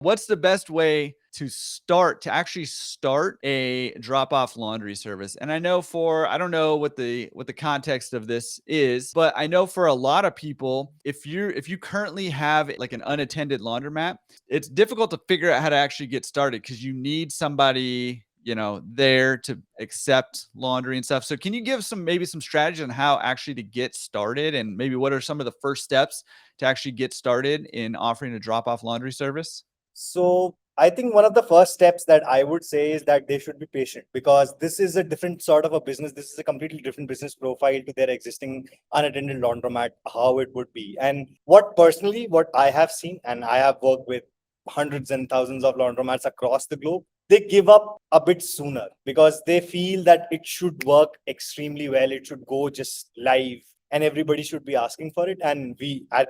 What's the best way to actually start a drop-off laundry service? And I don't know what the context of this is, but I know for a lot of people, if you currently have like an unattended laundromat, it's difficult to figure out how to actually get started because you need somebody there to accept laundry and stuff. So can you give maybe some strategy on how actually to get started, and maybe what are some of the first steps to actually get started in offering a drop-off laundry service? So I think one of the first steps that I would say is that they should be patient, because this is a different sort of a business. This is a completely different business profile to their existing unattended laundromat, how it would be. And what I have seen, and I have worked with hundreds and thousands of laundromats across the globe, they give up a bit sooner because they feel that it should work extremely well. It should go just live and everybody should be asking for it. And I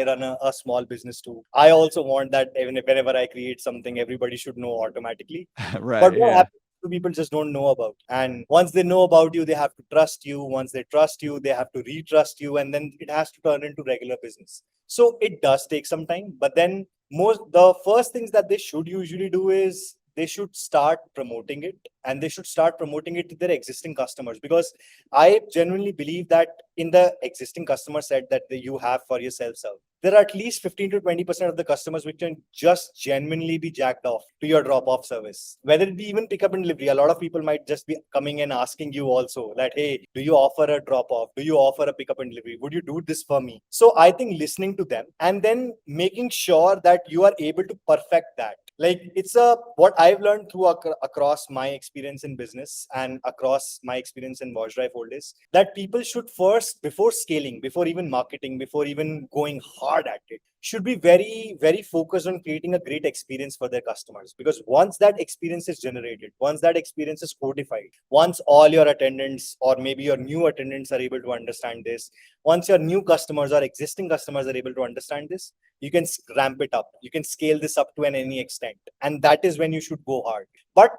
run a small business too. I also want that even whenever I create something, everybody should know automatically. But Right. what Yeah. happens to people just don't know about. And once they know about you, they have to trust you. Once they trust you, they have to retrust you. And then it has to turn into regular business. So it does take some time. But then the first things that they should usually do is they should start promoting it, and they should start promoting it to their existing customers, because I genuinely believe that in the existing customer set that you have for your self-serve, there are at least 15 to 20% of the customers which can just genuinely be jacked off to your drop-off service. Whether it be even pickup and delivery, a lot of people might just be coming and asking you also that, hey, do you offer a drop-off? Do you offer a pickup and delivery? Would you do this for me? So I think listening to them and then making sure that you are able to perfect that. Like, it's what I've learned through across my experience in business and across my experience in 𝐲𝐸 is that people should first, before scaling, before even marketing, before even going hard at it, should be very, very focused on creating a great experience for their customers. Because once that experience is generated, once that experience is codified, once all your attendants or maybe your new attendants are able to understand this, once your new customers or existing customers are able to understand this, you can ramp it up. You can scale this up to any extent. And that is when you should go hard. But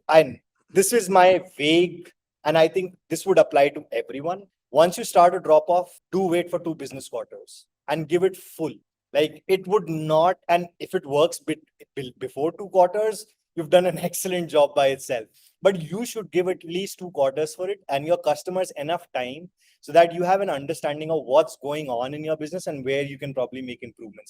and this is my vague, and I think this would apply to everyone. Once you start a drop off, do wait for 2 business quarters and give it full. Like, it would not, and if it works before 2 quarters, you've done an excellent job by itself. But you should give at least 2 quarters for it and your customers enough time so that you have an understanding of what's going on in your business and where you can probably make improvements.